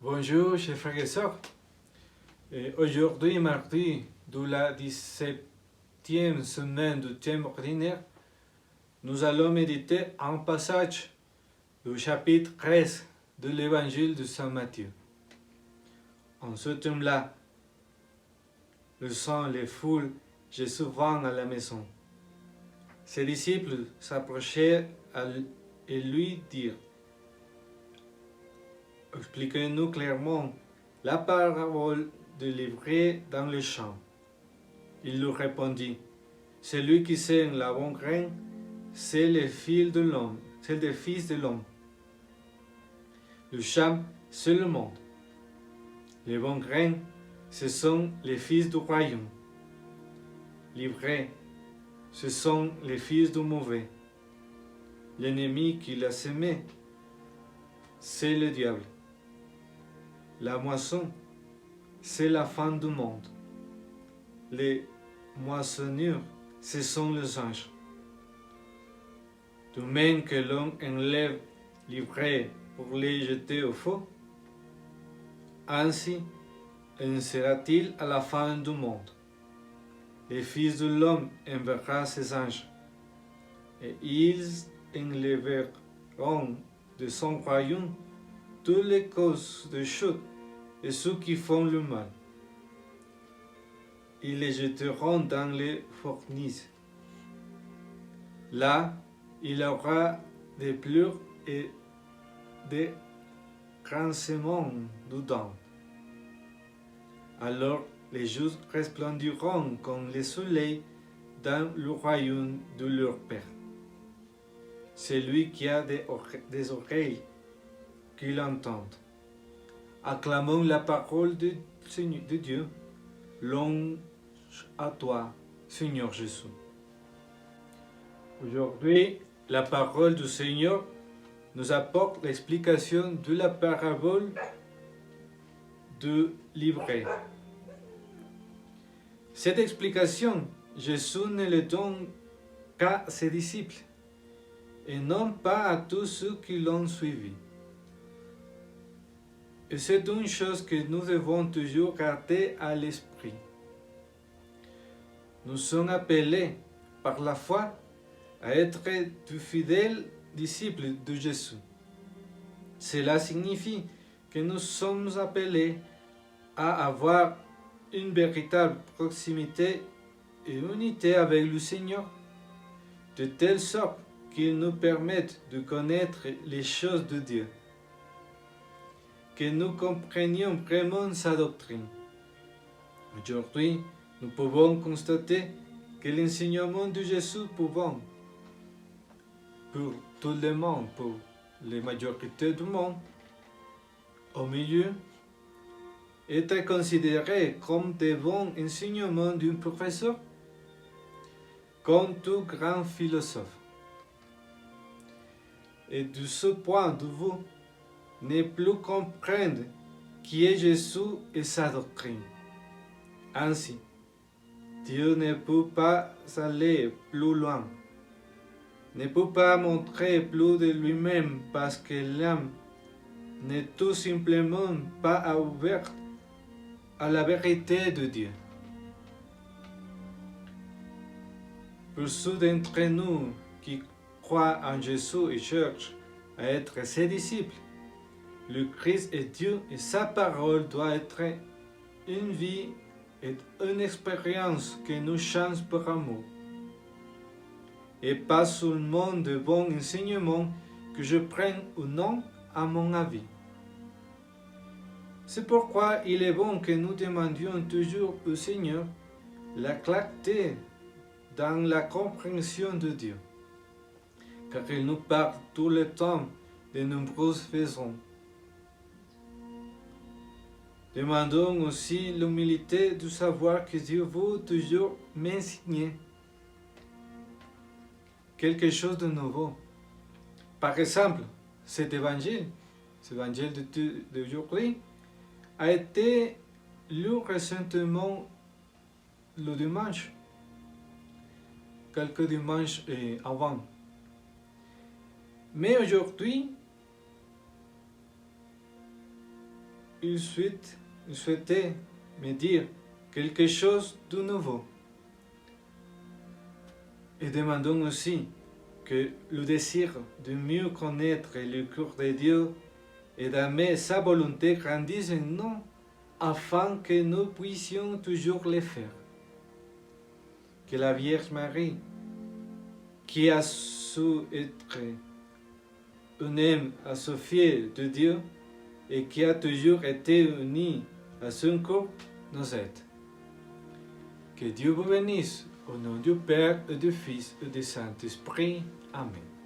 Bonjour, chers frères et sœurs. Aujourd'hui, mardi de la 17e semaine du thème ordinaire, nous allons méditer un passage du chapitre 13 de l'évangile de Saint Matthieu. En ce thème-là, laissant les foules, Jésus vint à la maison. Ses disciples s'approchèrent et lui dirent: expliquez-nous clairement la parabole de l'ivraie dans le champ. Il leur répondit: celui qui sème la bonne graine, c'est le fils de l'homme, c'est le fils de l'homme. Le champ, c'est le monde. Les bonnes graines, ce sont les fils du royaume. L'ivraie, ce sont les fils du mauvais. L'ennemi qui l'a semé, c'est le diable. La moisson, c'est la fin du monde. Les moissonneurs, ce sont les anges. De même que l'homme enlève l'ivraie pour les jeter au feu, ainsi en sera-t-il à la fin du monde. Les fils de l'homme enverra ses anges, et ils enlèveront de son royaume toutes les causes de chute et ceux qui font le mal. Ils les jetteront dans les fournaces. Là, il y aura des pleurs et des grincements de dents. Alors les justes resplendiront comme le soleil dans le royaume de leur Père. Celui qui a des oreilles, qu'il l'entende. Acclamons la parole de Dieu. Louange à toi, Seigneur Jésus. Aujourd'hui, la parole du Seigneur nous apporte l'explication de la parabole de l'ivraie. Cette explication, Jésus ne le donne qu'à ses disciples et non pas à tous ceux qui l'ont suivi. Et c'est une chose que nous devons toujours garder à l'esprit. Nous sommes appelés par la foi à être de fidèles disciples de Jésus. Cela signifie que nous sommes appelés à avoir une véritable proximité et unité avec le Seigneur, de telle sorte qu'il nous permette de connaître les choses de Dieu, que nous comprenions vraiment sa doctrine. Aujourd'hui, nous pouvons constater que l'enseignement de Jésus pour tout le monde, pour la majorité du monde, au milieu, est considéré comme des bons enseignements d'un professeur, comme tout grand philosophe. Et de ce point de vue, ne plus comprendre qui est Jésus et sa doctrine. Ainsi, Dieu ne peut pas aller plus loin, ne peut pas montrer plus de lui-même parce que l'âme n'est tout simplement pas ouverte à la vérité de Dieu. Pour ceux d'entre nous qui croient en Jésus et cherchent à être ses disciples, le Christ est Dieu et sa parole doit être une vie et une expérience que nous change par amour. Et pas seulement de bons enseignements que je prenne ou non à mon avis. C'est pourquoi il est bon que nous demandions toujours au Seigneur la clarté dans la compréhension de Dieu, car il nous parle tout le temps de nombreuses façons. Demandons aussi l'humilité de savoir que Dieu veut toujours m'enseigner quelque chose de nouveau. Par exemple, cet évangile d'aujourd'hui, a été lu récemment le dimanche, quelques dimanches avant. Mais aujourd'hui, il souhaitait me dire quelque chose de nouveau. Et demandons aussi que le désir de mieux connaître le cœur de Dieu et d'aimer sa volonté grandisse en nous afin que nous puissions toujours le faire. Que la Vierge Marie, qui a su être une âme associée de Dieu et qui a toujours été unie à son corps, nous aide. Que Dieu vous bénisse au nom du Père et du Fils et du Saint-Esprit. Amen.